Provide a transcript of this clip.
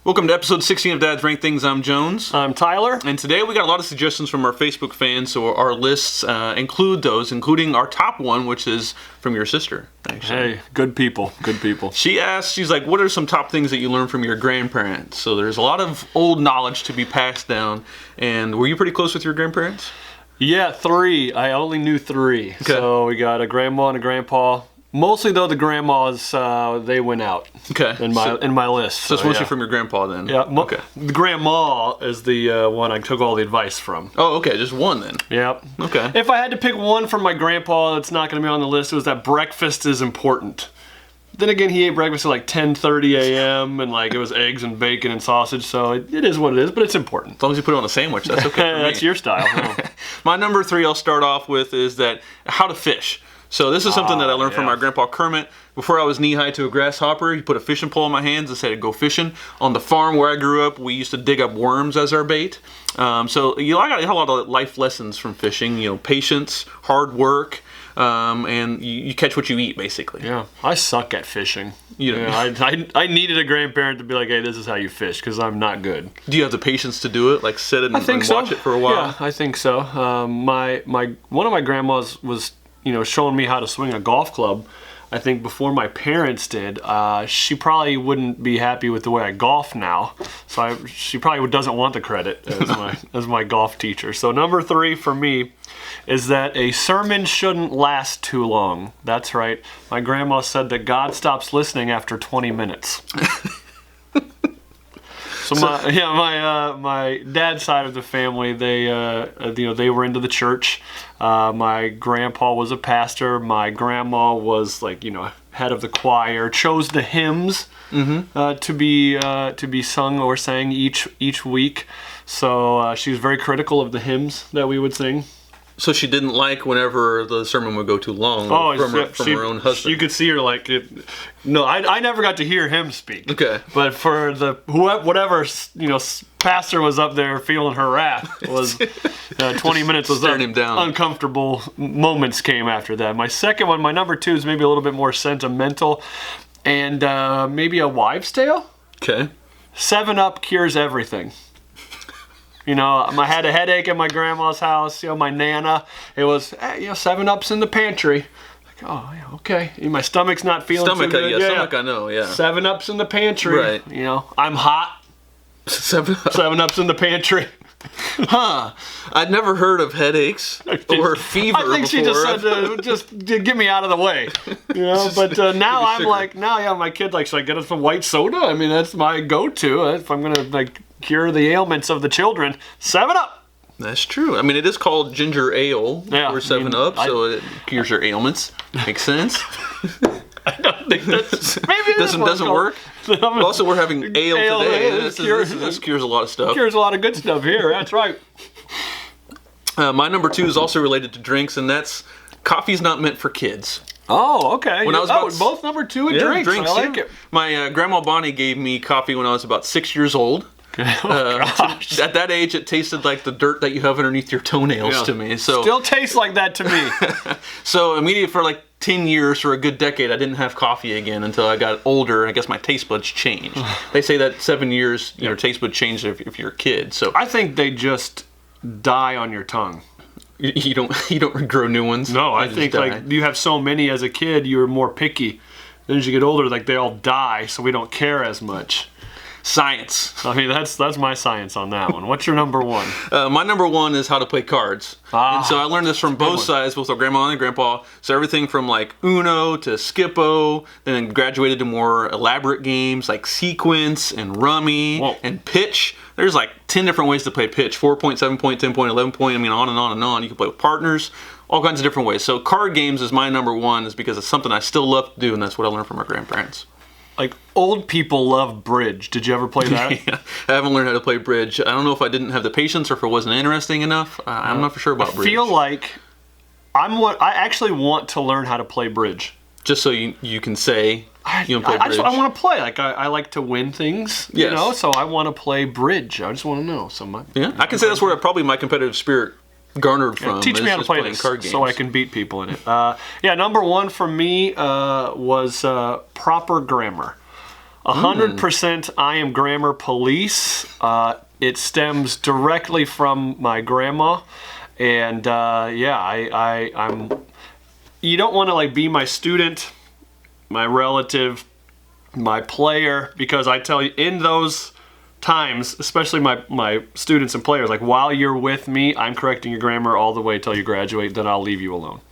Welcome to episode 16 of Dad's Rank Things. I'm Jones. I'm Tyler. And today we got a lot of suggestions from our Facebook fans, so our lists include those, including our top one, which is from your sister, actually. Hey, good people. She asked, she's like, what are some top things that you learned from your grandparents? So there's a lot of old knowledge to be passed down. And were you pretty close with your grandparents? Yeah, 3. I only knew 3. Okay. So we got a grandma and a grandpa. Mostly though, the grandmas they went out. Okay. In my list. So it's mostly from your grandpa then. Yeah. Okay. The grandma is the one I took all the advice from. Oh, okay. Just one then. Yep. Okay. If I had to pick one from my grandpa that's not going to be on the list, it was that breakfast is important. Then again, he ate breakfast at like 10:30 a.m. and like it was eggs and bacon and sausage, so it is what it is, but it's important. As long as you put it on a sandwich, that's okay for me. That's your style. My number 3 I'll start off with is that how to fish. So this is something that I learned from my grandpa Kermit. Before I was knee-high to a grasshopper, he put a fishing pole in my hands and said to go fishing. On the farm where I grew up, we used to dig up worms as our bait. I got a lot of life lessons from fishing. You know, patience, hard work, and you catch what you eat, basically. Yeah, I suck at fishing. I needed a grandparent to be like, hey, this is how you fish, because I'm not good. Do you have the patience to do it? Like sit and watch it for a while? Yeah, I think so. One of my grandmas was showing me how to swing a golf club. I think before my parents did. She probably wouldn't be happy with the way I golf now, so she probably doesn't want the credit as my golf teacher. So number 3 for me is that a sermon shouldn't last too long. That's right. My grandma said that God stops listening after 20 minutes. So my dad's side of the family, they were into the church. My grandpa was a pastor. My grandma was head of the choir. Chose the hymns to be sung or sang each week. So she was very critical of the hymns that we would sing. So she didn't like whenever the sermon would go too long from her own husband. You could see her like it. No, I never got to hear him speak. Okay. But for whatever pastor was up there feeling her wrath was 20 minutes was staring him down. Uncomfortable moments came after that. My second one, my number 2 is maybe a little bit more sentimental, and maybe a wives' tale. Okay. 7-Up cures everything. I had a headache at my grandma's house. My Nana, it was 7-Up's in the pantry. Like, oh, yeah, okay. My stomach's not feeling too good. Yeah, stomach, I know, yeah. 7-Up's in the pantry. Right. I'm hot. 7-Up's in the pantry. Huh. I'd never heard of headaches or fever I think before. She just said just to get me out of the way. But now I'm like, my kid should I get us some white soda? I mean, that's my go-to. If I'm going to cure the ailments of the children, 7-Up. That's true. I mean, it is called ginger ale or 7-Up, so it cures your ailments. Makes sense. I don't think that's... Maybe it doesn't work. Also, we're having ale today. This cures a lot of stuff. Cures a lot of good stuff here. That's right. My number 2 is also related to drinks, and that's coffee's not meant for kids. Oh, okay. When I was both number 2 and drinks. I like it. My grandma Bonnie gave me coffee when I was about 6 years old. Gosh. At that age, it tasted like the dirt that you have underneath your toenails to me. So still tastes like that to me. So immediately for 10 years, for a good decade, I didn't have coffee again until I got older, and I guess my taste buds changed. They say that 7 years, your taste buds change if you're a kid. So I think they just die on your tongue. You don't grow new ones? No, I think you have so many as a kid, you're more picky. Then as you get older, they all die, so we don't care as much. Science. I mean, that's my science on that one. What's your number 1? My number 1 is how to play cards. And so I learned this from both sides, both our grandma and grandpa. So everything from Uno to Skippo, then graduated to more elaborate games like Sequence and Rummy and Pitch. There's 10 different ways to play Pitch. 4-point, 7-point, 10-point, 11-point. I mean, on and on and on. You can play with partners. All kinds of different ways. So card games is my number 1 is because it's something I still love to do, and that's what I learned from our grandparents. Old people love bridge. Did you ever play that? Yeah, I haven't learned how to play bridge. I don't know if I didn't have the patience or if it wasn't interesting enough. I'm not for sure about bridge. I feel like I actually want to learn how to play bridge. Just so you can say you play bridge. I want to play. I like to win things, so I want to play bridge. I just want to know. I can say that's where probably my competitive spirit garnered from. Teach me how to play this card games. so I can beat people in it. Number 1 for me was proper grammar. 100% I am grammar police. It stems directly from my grandma. And I'm. You don't want to like be my student, my relative, my player, because I tell you, in those times, especially my students and players, like while you're with me, I'm correcting your grammar all the way till you graduate, then I'll leave you alone.